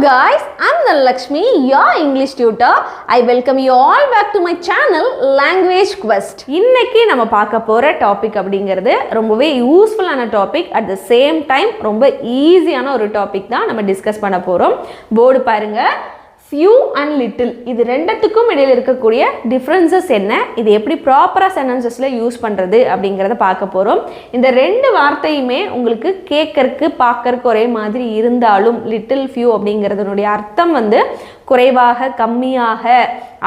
guys, I'm Lakshmi, your English tutor. I welcome you all back to my channel Language Quest. இன்னைக்கு நம்ம பார்க்க போற topic அப்படிங்கிறது ரொம்பவே யூஸ்ஃபுல்லான topic, at the same time ரொம்ப ஈஸியான ஒரு டாபிக் தான் நம்ம டிஸ்கஸ் பண்ண போறோம். போர்டு பாருங்க. few and little இது ரெண்டுத்துக்கும் இடையில இருக்கக்கூடிய டிஃபரன்சஸ் என்ன, இது எப்படி ப்ராப்பரா சென்டென்சஸ்ல யூஸ் பண்றது அப்படிங்கறத பார்க்க போறோம். இந்த ரெண்டு வார்த்தையுமே உங்களுக்கு கேட்கறதுக்கு பார்க்கறதுக்கு ஒரே மாதிரி இருந்தாலும் little few அப்படிங்கிறதுனுடைய அர்த்தம் வந்து குறைவாக கம்மியாக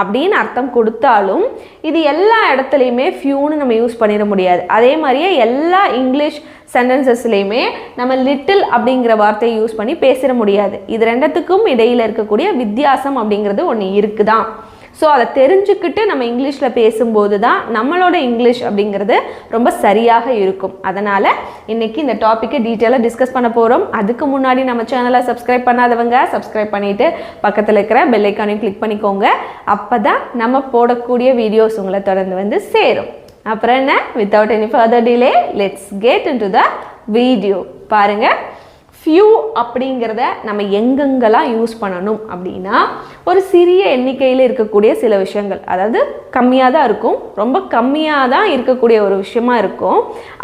அப்படின்னு அர்த்தம் கொடுத்தாலும் இது எல்லா இடத்துலையுமே ஃபியூன்னு நம்ம யூஸ் பண்ணிட முடியாது. அதே மாதிரியே எல்லா இங்கிலீஷ் சென்டென்சஸ்லையுமே நம்ம லிட்டில் அப்படிங்கிற வார்த்தையை யூஸ் பண்ணி பேசிட முடியாது. இது ரெண்டுத்துக்கும் இடையில் இருக்கக்கூடிய வித்தியாசம் அப்படிங்கிறது ஒன்று இருக்குதான். ஸோ அதை தெரிஞ்சுக்கிட்டு நம்ம இங்கிலீஷில் பேசும்போது தான் நம்மளோட இங்கிலீஷ் அப்படிங்கிறது ரொம்ப சரியாக இருக்கும். அதனால் இன்றைக்கி இந்த டாப்பிக்கை டீட்டெயிலாக டிஸ்கஸ் பண்ண போகிறோம். அதுக்கு முன்னாடி நம்ம சேனலை சப்ஸ்கிரைப் பண்ணாதவங்க சப்ஸ்கிரைப் பண்ணிவிட்டு பக்கத்தில் இருக்கிற பெல் ஐக்கானையும் கிளிக் பண்ணிக்கோங்க. அப்போ தான் நம்ம போடக்கூடிய வீடியோஸ் உங்களை தொடர்ந்து வந்து சேரும். அப்புறம் என்ன, without any further delay let's get into the video. பாருங்கள், ஃபியூ அப்படிங்கிறத நம்ம எங்கெங்கெல்லாம் யூஸ் பண்ணணும் அப்படின்னா, ஒரு சிறிய எண்ணிக்கையில் இருக்கக்கூடிய சில விஷயங்கள், அதாவது கம்மியாக தான் இருக்கும், ரொம்ப கம்மியாக தான் இருக்கக்கூடிய ஒரு விஷயமா இருக்கும்,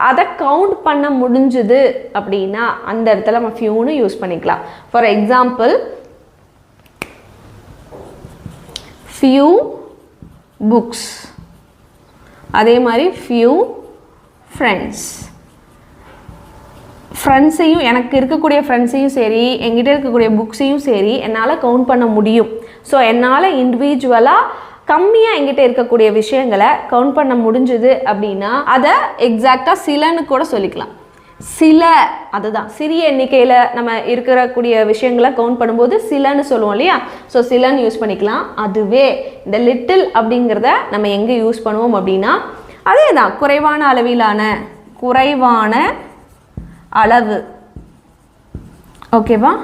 அதை கவுண்ட் பண்ண முடிஞ்சுது அப்படின்னா அந்த இடத்துல நம்ம ஃபியூன்னு யூஸ் பண்ணிக்கலாம். ஃபார் எக்ஸாம்பிள், ஃபியூ புக்ஸ், அதே மாதிரி ஃபியூ ஃப்ரெண்ட்ஸ். ஃப்ரெண்ட்ஸையும், எனக்கு இருக்கக்கூடிய ஃப்ரெண்ட்ஸையும் சரி, என்கிட்ட இருக்கக்கூடிய புக்ஸையும் சரி என்னால் கவுண்ட் பண்ண முடியும். ஸோ என்னால் இண்டிவிஜுவலாக கம்மியாக என்கிட்ட இருக்கக்கூடிய விஷயங்களை கவுண்ட் பண்ண முடிஞ்சுது அப்படின்னா அதை எக்ஸாக்டாக சிலன்னு கூட சொல்லிக்கலாம். சில, அதுதான் சிறிய எண்ணிக்கையில் நம்ம இருக்கக்கூடிய விஷயங்களை கவுண்ட் பண்ணும்போது சிலன்னு சொல்லுவோம் இல்லையா. ஸோ சிலன்னு யூஸ் பண்ணிக்கலாம். அதுவே இந்த லிட்டில் அப்படிங்கிறத நம்ம எங்கே யூஸ் பண்ணுவோம் அப்படின்னா, அதே தான் குறைவான அளவிலான, குறைவான அளவு, ஓகேவா.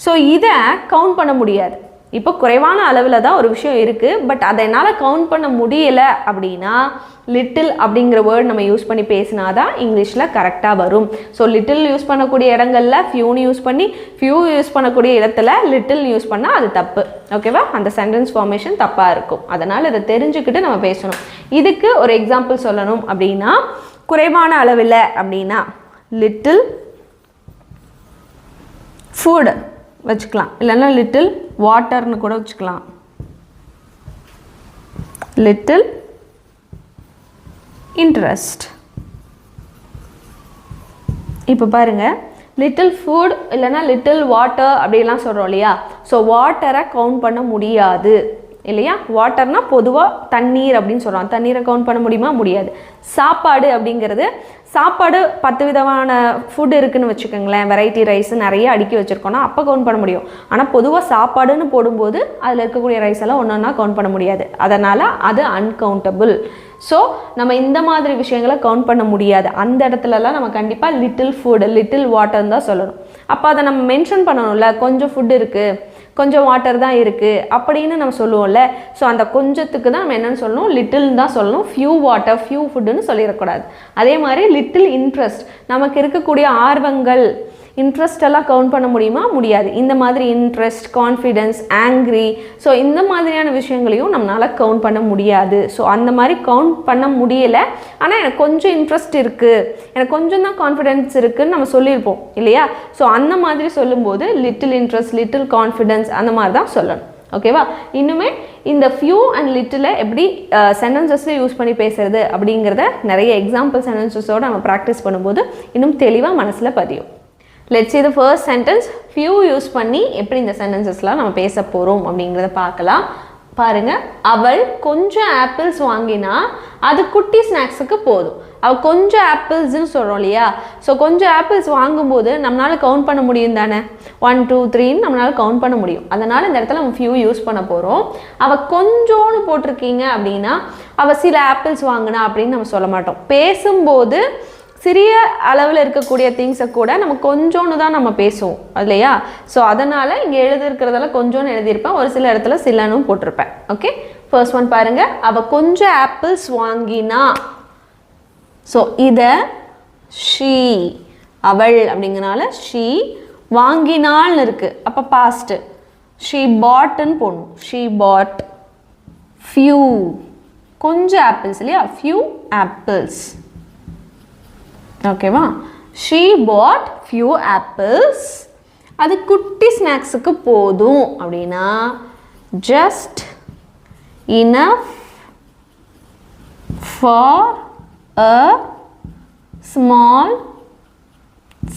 ஸோ இதை கவுண்ட் பண்ண முடியாது. இப்போ குறைவான அளவில் தான் ஒரு விஷயம் இருக்குது, பட் அதை என்னால் கவுண்ட் பண்ண முடியலை அப்படின்னா லிட்டில் அப்படிங்கிற வேர்ட் நம்ம யூஸ் பண்ணி பேசினா தான் இங்கிலீஷில் கரெக்டாக வரும். ஸோ லிட்டில் யூஸ் பண்ணக்கூடிய இடங்களில் ஃபியூன்னு யூஸ் பண்ணி, ஃபியூ யூஸ் பண்ணக்கூடிய இடத்துல லிட்டில் யூஸ் பண்ணால் அது தப்பு, ஓகேவா. அந்த சென்டென்ஸ் ஃபார்மேஷன் தப்பாக இருக்கும். அதனால் இதை தெரிஞ்சுக்கிட்டு நம்ம பேசணும். இதுக்கு ஒரு எக்ஸாம்பிள் சொல்லணும் அப்படின்னா, குறைவான அளவில் அப்படின்னா லிட்டில் ஃபுட் வச்சுக்கலாம், இல்லைன்னா லிட்டில் வாட்டர்னு கூட வச்சுக்கலாம். Little interest. இப்போ பாருங்கள், லிட்டில் ஃபுட் இல்லைன்னா லிட்டில் வாட்டர் அப்படிலாம் சொல்கிறோம் இல்லையா. ஸோ வாட்டரை கவுண்ட் பண்ண முடியாது இல்லையா. வாட்டர்னா பொதுவாக தண்ணீர் அப்படின்னு சொல்கிறோம். தண்ணீரை கவுண்ட் பண்ண முடியுமா? முடியாது. சாப்பாடு அப்படிங்கிறது, சாப்பாடு 10 விதமான ஃபுட் இருக்குதுன்னு வச்சுக்கோங்களேன், வெரைட்டி ரைஸ் நிறைய அடுக்கி வச்சுருக்கோன்னா அப்போ கவுண்ட் பண்ண முடியும். ஆனால் பொதுவாக சாப்பாடுன்னு போடும்போது அதில் இருக்கக்கூடிய ரைஸ் எல்லாம் ஒன்றா கவுண்ட் பண்ண முடியாது. அதனால் அது அன்கவுண்டபிள். ஸோ நம்ம இந்த மாதிரி விஷயங்களை கவுண்ட் பண்ண முடியாது. அந்த இடத்துலலாம் நம்ம கண்டிப்பாக லிட்டில் ஃபுட், லிட்டில் வாட்டர்னு தான் சொல்லணும். அப்போ அதை நம்ம மென்ஷன் பண்ணணும்ல, கொஞ்சம் ஃபுட் இருக்குது, கொஞ்சம் வாட்டர் தான் இருக்குது அப்படின்னு நம்ம சொல்லுவோம்ல. ஸோ அந்த கொஞ்சத்துக்கு தான் நம்ம என்னென்னு சொல்லணும், லிட்டில்னு தான் சொல்லணும். ஃபியூ வாட்டர், ஃபியூ ஃபுட்டுன்னு சொல்லிடக்கூடாது. அதே மாதிரி லிட்டில் இன்ட்ரெஸ்ட், நமக்கு இருக்கக்கூடிய ஆர்வங்கள், இன்ட்ரெஸ்ட் எல்லாம் கவுண்ட் பண்ண முடியுமா? முடியாது. இந்த மாதிரி இன்ட்ரெஸ்ட், கான்ஃபிடென்ஸ், ஆங்க்ரி, ஸோ இந்த மாதிரியான விஷயங்களையும் நம்மளால் கவுண்ட் பண்ண முடியாது. ஸோ அந்த மாதிரி கவுண்ட் பண்ண முடியலை, ஆனால் எனக்கு கொஞ்சம் இன்ட்ரெஸ்ட் இருக்குது, எனக்கு கொஞ்சம் தான் கான்ஃபிடென்ஸ் இருக்குதுன்னு நம்ம சொல்லியிருப்போம் இல்லையா. ஸோ அந்த மாதிரி சொல்லும்போது லிட்டில் இன்ட்ரெஸ்ட், லிட்டில் கான்ஃபிடென்ஸ் அந்த மாதிரி தான் சொல்லணும், ஓகேவா. இன்னுமே இந்த ஃபியூ அண்ட் லிட்டில் எப்படி சென்டென்சஸில் யூஸ் பண்ணி பேசுறது அப்படிங்கிறத நிறைய எக்ஸாம்பிள் சென்டென்சஸோடு நம்ம ப்ராக்டிஸ் பண்ணும்போது இன்னும் தெளிவாக மனசில் பதியும். Let's see the first sentence. few use பண்ணி எப்படி இந்த சென்டென்சஸ்லாம் நம்ம பேச போகிறோம் அப்படிங்கிறத பார்க்கலாம். பாருங்கள், அவள் கொஞ்சம் ஆப்பிள்ஸ் வாங்கினா அது குட்டி ஸ்நாக்ஸுக்கு போதும். அவள் கொஞ்சம் ஆப்பிள்ஸ்ன்னு சொல்கிறோம் இல்லையா. ஸோ கொஞ்சம் ஆப்பிள்ஸ் வாங்கும்போது நம்மளால் கவுண்ட் பண்ண முடியும் தானே, 1 2 3ன்னு நம்மளால் கவுண்ட் பண்ண முடியும். அதனால் இந்த இடத்துல நம்ம ஃபியூ யூஸ் பண்ண போகிறோம். அவள் கொஞ்சோன்னு போட்டிருக்கீங்க அப்படின்னா அவள் சில ஆப்பிள்ஸ் வாங்கினா அப்படின்னு நம்ம சொல்ல மாட்டோம். பேசும்போது சிறிய அளவில் இருக்கக்கூடிய திங்ஸை கூட நம்ம கொஞ்சோன்னு தான் நம்ம பேசுவோம் இல்லையா. ஸோ அதனால் இங்கே எழுதியிருக்கிறதெல்லாம் கொஞ்சோன்னு எழுதியிருப்பேன், ஒரு சில இடத்துல சிலனும் போட்டிருப்பேன். ஓகே, ஃபர்ஸ்ட் ஒன் பாருங்கள், அவள் கொஞ்சம் ஆப்பிள்ஸ் வாங்கினா. ஸோ இதை ஷீ, அவள் அப்படிங்கிறனால ஷீ வாங்கினாள்னு இருக்குது, அப்போ பாஸ்ட்டு. ஷீ பாட்ன்னு போடணும். ஷீ பாட் ஃபியூ, கொஞ்சம் ஆப்பிள்ஸ் இல்லையா, ஃபியூ ஆப்பிள்ஸ். ஓகேவா? She pot few apples. அது குட்டி ஸ்நாக்ஸுக்கு போதும் அப்படின்னா just enough for a small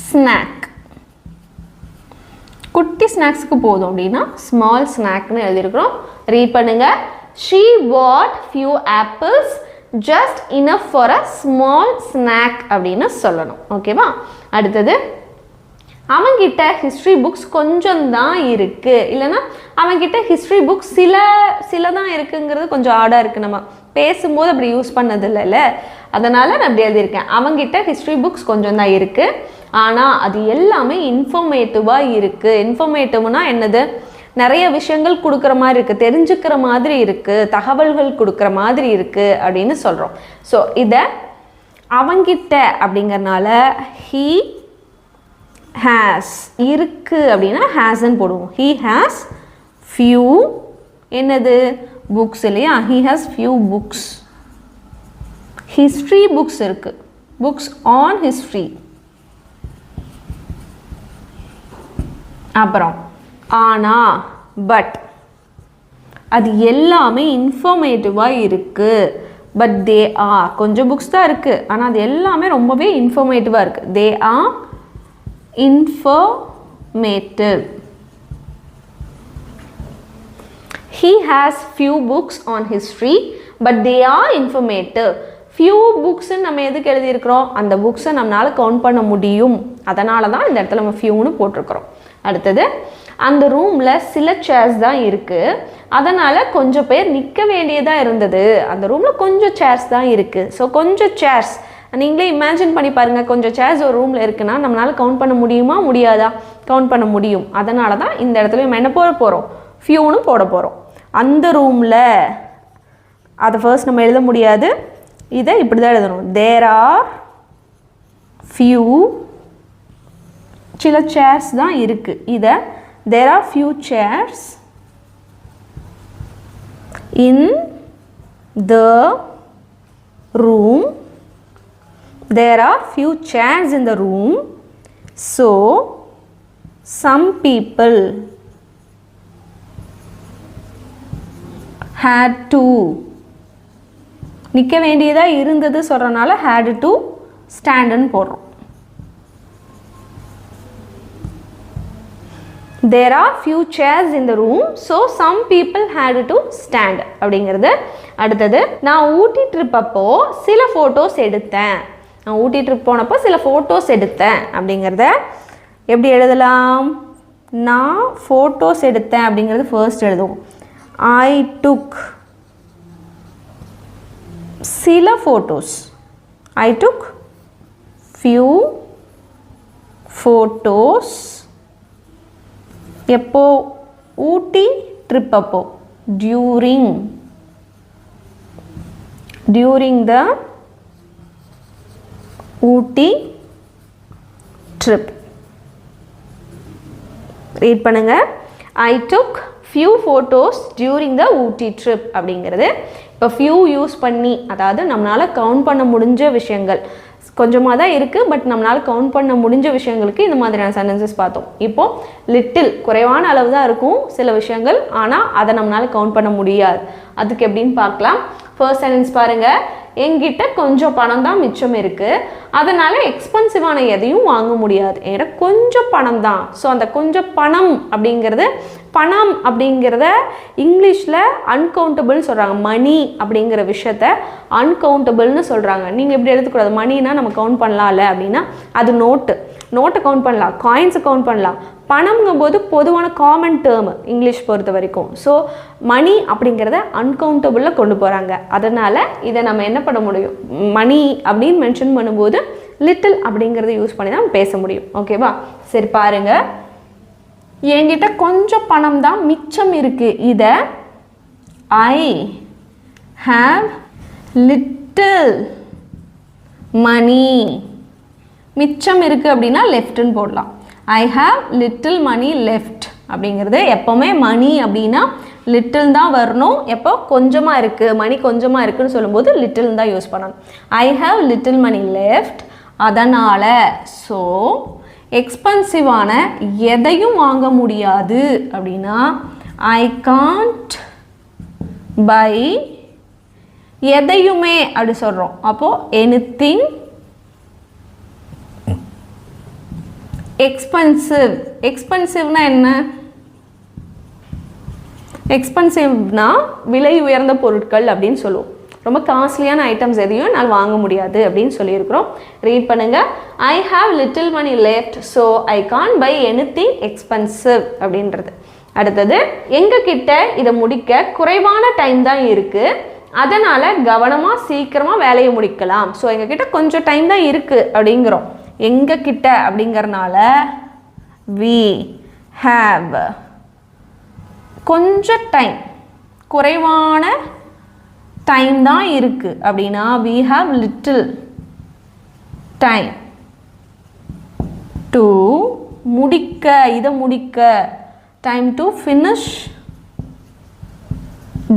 snack. குட்டி ஸ்நாக்ஸுக்கு போதும் அப்படின்னா ஸ்மால் ஸ்நாக்னு எழுதியிருக்கிறோம். ரீட் பண்ணுங்க. She bought few apples just enough for a small snack அப்படின்னு சொல்லணும். ஓகேவா? அடுத்தது, அவங்கிட்ட ஹிஸ்ட்ரி புக்ஸ் கொஞ்சம் தான் இருக்கு, இல்லைன்னா அவங்கிட்ட ஹிஸ்ட்ரி புக்ஸ் சில தான் இருக்குங்கிறது கொஞ்சம் ஆடாக இருக்குது. நம்ம பேசும்போது அப்படி யூஸ் பண்ணது இல்லைல்ல, அதனால நான் அப்படி எழுதியிருக்கேன். அவங்கிட்ட ஹிஸ்ட்ரி புக்ஸ் கொஞ்சம் தான் இருக்கு, ஆனால் அது எல்லாமே இன்ஃபர்மேட்டிவாக இருக்குது. இன்ஃபர்மேட்டிவ்னா என்னது? நிறைய விஷயங்கள் கொடுக்குற மாதிரி இருக்குது, தெரிஞ்சுக்கிற மாதிரி இருக்குது, தகவல்கள் கொடுக்குற மாதிரி இருக்குது அப்படின்னு சொல்கிறோம். ஸோ இதை அவங்கிட்ட அப்படிங்கிறனால ஹீ ஹேஸ், இருக்குது அப்படின்னா ஹேஸ்ன்னு போடுவோம். ஹீ ஹேஸ் ஃபியூ என்னது புக்ஸ் இல்லையா, he has few books. History books இருக்குது, புக்ஸ் ஆன் ஹிஸ்ட்ரி. அப்புறம் ஆனால் பட் அது எல்லாமே இன்ஃபர்மேட்டிவாக இருக்குது. பட் தே ஆர், கொஞ்சம் புக்ஸ் தான் இருக்குது, ஆனால் அது எல்லாமே ரொம்பவே இன்ஃபர்மேட்டிவாக இருக்குது. They are informative. He has few books on history but they are informative. few books நம்ம எதுக்கு எழுதியிருக்கிறோம்? அந்த புக்ஸை நம்மளால் கவுண்ட் பண்ண முடியும், அதனால தான் இந்த இடத்துல நம்ம ஃபியூன்னு போட்டிருக்கிறோம். அடுத்தது, அந்த ரூமில் சில சேர்ஸ் தான் இருக்குது, அதனால் கொஞ்சம் பேர் நிற்க வேண்டியதாக இருந்தது. அந்த ரூமில் கொஞ்சம் சேர்ஸ் தான் இருக்குது. ஸோ கொஞ்சம் சேர்ஸ் நீங்களே இமேஜின் பண்ணி பாருங்கள். கொஞ்சம் சேர்ஸ் ஒரு ரூமில் இருக்குன்னா நம்மளால் கவுண்ட் பண்ண முடியுமா முடியாதா? கவுண்ட் பண்ண முடியும். அதனால தான் இந்த இடத்துல நம்ம என்ன போட போகிறோம்? ஃபியூன்னு போட போகிறோம். அந்த ரூமில் அதை ஃபர்ஸ்ட் நம்ம எழுத முடியாது, இதை இப்படி தான் எழுதணும். தேர் ஆர் ஃபியூ, சில சேர்ஸ் தான் இருக்குது. இதை there are few chairs in the room. There are few chairs in the room, so some people had to, நிற்க வேண்டியதாக இருந்தது சொல்கிறனால had to stand போடுறோம். There are few chairs in the room, so some people had to stand அப்படிங்கிறது. அடுத்தது, நான் ஊட்டி trip அப்போ சில photos எடுத்தேன். நான் ஊட்டி ட்ரிப் போனப்போ சில ஃபோட்டோஸ் எடுத்தேன் அப்படிங்கிறத எப்படி எழுதலாம்? நான் ஃபோட்டோஸ் எடுத்தேன் அப்படிங்கிறது ஃபர்ஸ்ட் எழுதுவோம். I took சில photos. I took few photos. எப்போ? ஊட்டி ட்ரிப் அப்போ. during the Ooty trip. Read பண்ணுங்க. I took few photos during the Ooty trip அப்படிங்கிறது. இப்போ few யூஸ் பண்ணி, அதாவது நம்மளால் கவுண்ட் பண்ண முடிஞ்ச விஷயங்கள் கொஞ்சமாக தான் இருக்குது, பட் நம்மளால் கவுண்ட் பண்ண முடிஞ்ச விஷயங்களுக்கு இந்த மாதிரியான சென்டென்சஸ் பார்த்தோம். இப்போது லிட்டில் குறைவான அளவு தான் இருக்கும் சில விஷயங்கள், ஆனால் அதை நம்மளால் கவுண்ட் பண்ண முடியாது. அதுக்கு எப்படின்னு பார்க்கலாம். ஃபர்ஸ்ட் சென்டென்ஸ் பாருங்கள். என்கிட்ட கொஞ்சம் பணம் தான் மிச்சம் இருக்குது, அதனால் எக்ஸ்பென்சிவான எதையும் வாங்க முடியாது, என்கிட்ட கொஞ்சம் பணம் தான். ஸோ அந்த கொஞ்சம் பணம் அப்படிங்கிறத இங்கிலீஷில் அன்கவுண்டபிள் சொல்கிறாங்க. மணி அப்படிங்கிற விஷயத்த அன்கவுண்டபிள்னு சொல்கிறாங்க. நீங்கள் எப்படி எடுத்துக்கூடாது? மணினா நம்ம கவுண்ட் பண்ணலாம்ல அப்படின்னா அது நோட்டை கவுண்ட் பண்ணலாம், காயின்ஸை கவுண்ட் பண்ணலாம். பணம்ங்கும் போது பொதுவான காமன் டேர்ம் இங்கிலீஷ் பொறுத்த வரைக்கும். ஸோ மணி அப்படிங்கிறத அன்கவுண்டபிளில் கொண்டு போகிறாங்க. அதனால் இதை நம்ம என்ன பண்ண முடியும்? மணி அப்படின்னு மென்ஷன் பண்ணும்போது லிட்டில் அப்படிங்கிறத யூஸ் பண்ணி தான் பேச முடியும். ஓகேவா? சரி பாருங்கள். என்கிட்ட கொஞ்சம் பணம் தான் மிச்சம் இருக்குது. இதை ஐ ஹாவ் லிட்டில் மணி. மிச்சம் இருக்குது அப்படின்னா லெஃப்ட்னு போடலாம். I have little money left அப்படிங்கிறது எப்போவுமே மணி அப்படின்னா லிட்டில் தான் வரணும். எப்போ கொஞ்சமாக இருக்குது, மணி கொஞ்சமாக இருக்குதுன்னு சொல்லும்போது லிட்டில் தான் யூஸ் பண்ணணும். I have little money left, அதனால். ஸோ எக்ஸ்பென்சிவான எதையும் வாங்க முடியாது அப்படின்னா ஐ காண்ட் பை எதையுமே அப்படி சொல்கிறோம். அப்போது எனிதிங் எக்ஸ்பென்சிவ். எக்ஸ்பென்சிவ்னா என்ன? எக்ஸ்பென்சிவ்னா விலை உயர்ந்த பொருட்கள் அப்படின்னு சொல்லுவோம். ரொம்ப காஸ்ட்லியான ஐட்டம்ஸ் எதையும் என்னால் வாங்க முடியாது அப்படின்னு சொல்லியிருக்கிறோம். ரீட் பண்ணுங்கள். I have little money left so I can buy anything expensive அப்படின்றது. அடுத்தது, எங்ககிட்ட இதை முடிக்க குறைவான டைம் தான் இருக்குது, அதனால் கவனமாக சீக்கிரமாக வேலையை முடிக்கலாம். ஸோ எங்ககிட்ட கொஞ்சம் டைம் தான் இருக்குது அப்படிங்கிறோம். எங்ககிட்ட அப்படிங்கிறனால we have கொஞ்சம் டைம், குறைவான டைம் தான் இருக்குது அப்படின்னா we have little time to முடிக்க, இதை முடிக்க, time to finish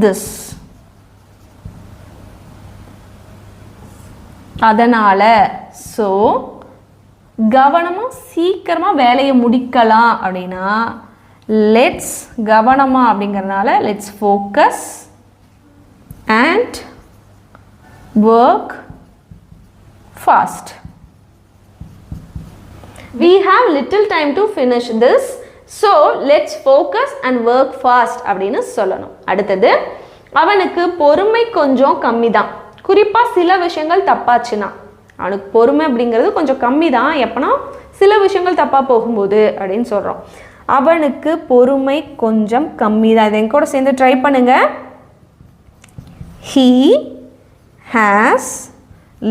this. அதனால் ஸோ கவனமாக சீக்கிரமாக வேலையை முடிக்கலாம் அப்படின்னா லெட்ஸ், கவனமாக அப்படிங்கிறதுனால let's focus and work fast. We have little time to finish this, so let's focus and work fast அப்படின்னு சொல்லணும். அடுத்தது, அவனுக்கு பொறுமை கொஞ்சம் கம்மி தான், குறிப்பாக சில விஷயங்கள் தப்பாச்சுன்னா. அவனுக்கு பொறுமை அப்படிங்கிறது கொஞ்சம் கம்மி தான் எப்போனா சில விஷயங்கள் தப்பாக போகும்போது அப்படின்னு சொல்கிறோம். அவனுக்கு பொறுமை கொஞ்சம் கம்மி தான். இதை கூட சேர்ந்து ட்ரை பண்ணுங்க. he has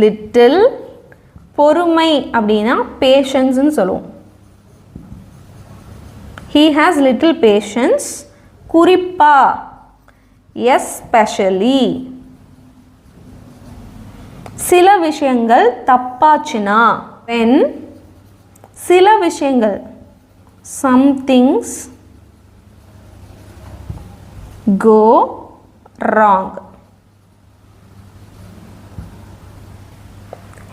little, பொறுமை அப்படின்னா பேஷன்ஸ்ன்னு சொல்லுவோம். he has little patience, குறிப்பாக especially சில விஷயங்கள் தப்பாச்சுன்னா, when சில விஷயங்கள் some things go wrong.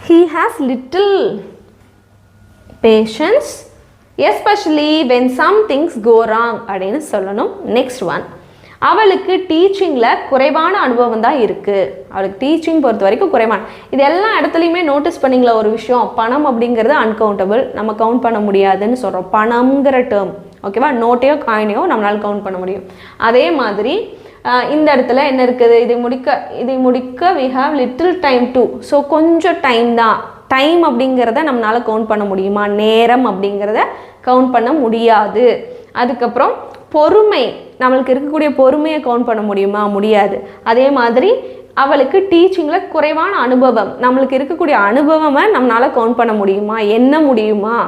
He has little patience especially when some things go wrong அப்படின்னு சொல்லணும். நெக்ஸ்ட் ஒன், அவளுக்கு டீச்சிங்கில் குறைவான அனுபவம் தான் இருக்குது. அவளுக்கு டீச்சிங் பொறுத்த வரைக்கும் குறைவான, இது எல்லா இடத்துலையுமே நோட்டீஸ் பண்ணிங்களா ஒரு விஷயம், பணம் அப்படிங்கிறது அன்கவுண்டபிள், நம்ம கவுண்ட் பண்ண முடியாதுன்னு சொல்கிறோம். பணம்ங்கிற டேர்ம் ஓகேவா, நோட்டையோ காயினையோ நம்மளால் கவுண்ட் பண்ண முடியும். அதே மாதிரி இந்த இடத்துல என்ன இருக்குது, இதை முடிக்க we have little time to, so கொஞ்சம் டைம் தான். டைம் அப்படிங்கிறத நம்மளால் கவுண்ட் பண்ண முடியுமா? நேரம் அப்படிங்கிறத கவுண்ட் பண்ண முடியாது. அதுக்கப்புறம் பொறுமை, நம்மளுக்கு இருக்கக்கூடிய பொறுமையை கவுண்ட் பண்ண முடியுமா? முடியாது. அதே மாதிரி அவளுக்கு டீச்சிங்கில் குறைவான அனுபவம், நம்மளுக்கு இருக்கக்கூடிய அனுபவமை நம்மளால் கவுண்ட் பண்ண முடியுமா? என்ன முடியுமா?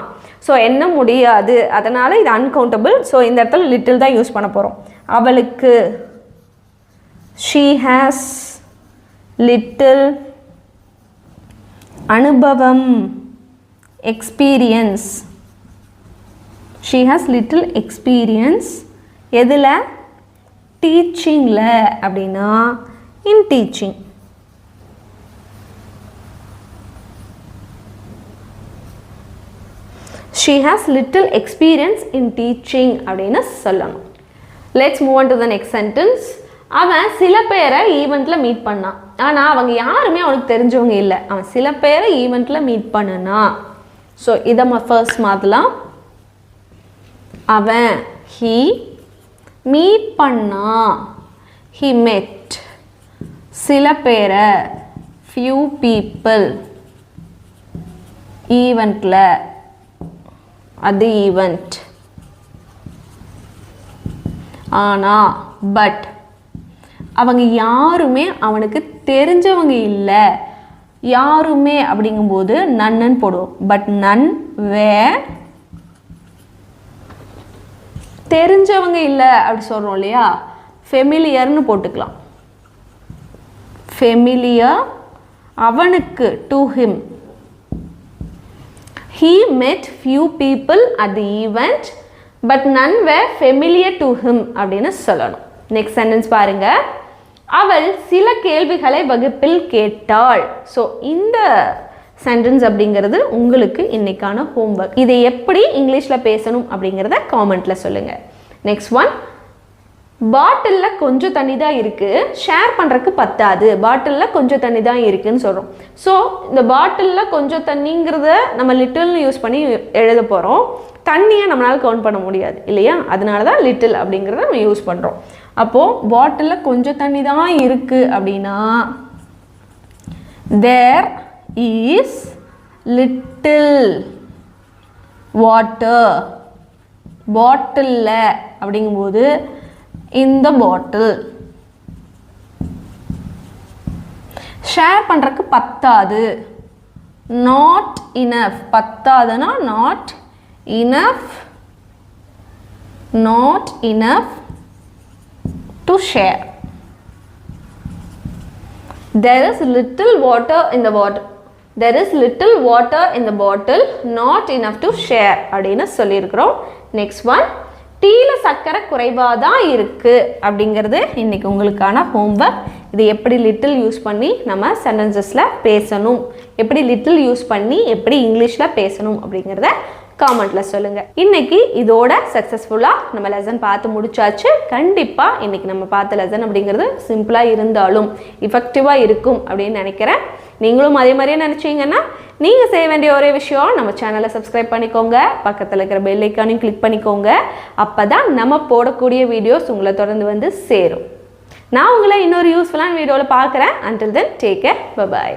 ஸோ என்ன முடியாது, அதனால் இது அன்கவுண்டபிள். ஸோ இந்த இடத்துல லிட்டில் தான் யூஸ் பண்ண போகிறோம். அவளுக்கு she has little அனுபவம், experience. she has little experience எதில்? டீச்சிங்கில் அப்படின்னா in teaching. she has little experience in teaching அப்படின்னு சொல்லணும். let's move on to the next sentence. அவன் சில பேரை ஈவெண்ட்டில் மீட் பண்ணான், ஆனால் அவங்க யாருமே அவனுக்கு தெரிஞ்சவங்க இல்லை. அவன் சில பேரை ஈவெண்ட்டில் மீட் பண்ணனா. ஸோ இதை ஃபர்ஸ்ட் மாற்றலாம். அவன் he மீட் பண்ணா, he met சில பேரை, few people ஈவெண்ட்டில், அது ஈவெண்ட். ஆனால் பட் அவங்க யாருமே அவனுக்கு தெரிஞ்சவங்க இல்லை. யாருமே அப்படிங்கும்போது நன்னு போடுவோம். பட் நன் வேர் தெரிஞ்சவங்க இல்லை அப்படி சொல்கிறோம் இல்லையா, ஃபெமிலியர்னு போட்டுக்கலாம். ஃபெமிலியர் அவனுக்கு, to him. He met few people at the event but none were familiar to him அப்படின்னு சொல்லணும். நெக்ஸ்ட் சென்டென்ஸ் பாருங்க. அவள் சில கேள்விகளை வகுப்பில் கேட்டாள். ஸோ இந்த சென்டென்ஸ் அப்படிங்கிறது உங்களுக்கு இன்னைக்கான ஹோம்ஒர்க். இதை எப்படி இங்கிலீஷில் பேசணும் அப்படிங்கிறத காமெண்ட்டில் சொல்லுங்கள். நெக்ஸ்ட் ஒன், பாட்டிலில் கொஞ்சம் தண்ணி தான் இருக்குது, ஷேர் பண்ணுறதுக்கு பத்தாது, பாட்டிலில் கொஞ்சம் தண்ணி தான் இருக்குதுன்னு சொல்கிறோம். ஸோ இந்த பாட்டிலில் கொஞ்சம் தண்ணிங்கிறத நம்ம லிட்டில்னு யூஸ் பண்ணி எழுத போகிறோம். தண்ணியை நம்மளால் கவுண்ட் பண்ண முடியாது இல்லையா, அதனால தான் லிட்டில் அப்படிங்கிறத நம்ம யூஸ் பண்ணுறோம். அப்போது பாட்டிலில் கொஞ்சம் தண்ணி தான் இருக்குது அப்படின்னா there is little water. பாட்டிலில் அப்படிங்கும்போது இந்த பாட்டில். ஷேர் பண்ணுறதுக்கு பத்தாது, நாட் இனஃப். பத்தாதுன்னா not enough, not enough to share. There is little water in the bottle. There is little water in the bottle, not enough to share அப்படின்னு சொல்லியிருக்கிறோம். Next one, டீல சர்க்கரை குறைவாக தான் இருக்குது அப்படிங்கிறது இன்றைக்கி உங்களுக்கான ஹோம்ஒர்க். இது எப்படி லிட்டில் யூஸ் பண்ணி நம்ம சென்டென்சஸில் பேசணும், எப்படி லிட்டில் யூஸ் பண்ணி எப்படி இங்கிலீஷில் பேசணும் அப்படிங்கிறத காமெண்ட்டில் சொல்லுங்கள். இன்றைக்கி இதோட சக்ஸஸ்ஃபுல்லாக நம்ம லெசன் பார்த்து முடிச்சாச்சு. கண்டிப்பாக இன்றைக்கி நம்ம பார்த்த லெசன் அப்படிங்கிறது சிம்பிளாக இருந்தாலும் எஃபெக்டிவாக இருக்கும் அப்படின்னு நினைக்கிறேன். நீங்களும் அதே மாதிரியே நினச்சிங்கன்னா நீங்கள் செய்ய வேண்டிய ஒரே விஷயம், நம்ம சேனலை சப்ஸ்கிரைப் பண்ணிக்கோங்க, பக்கத்தில் இருக்கிற பெல் ஐக்கானையும் கிளிக் பண்ணிக்கோங்க. அப்போ தான் நம்ம போடக்கூடிய வீடியோஸ் உங்களை தொடர்ந்து வந்து சேரும். நான் உங்களை இன்னொரு யூஸ்ஃபுல்லான வீடியோவில் பார்க்குறேன். Until then, take care. Bye-bye.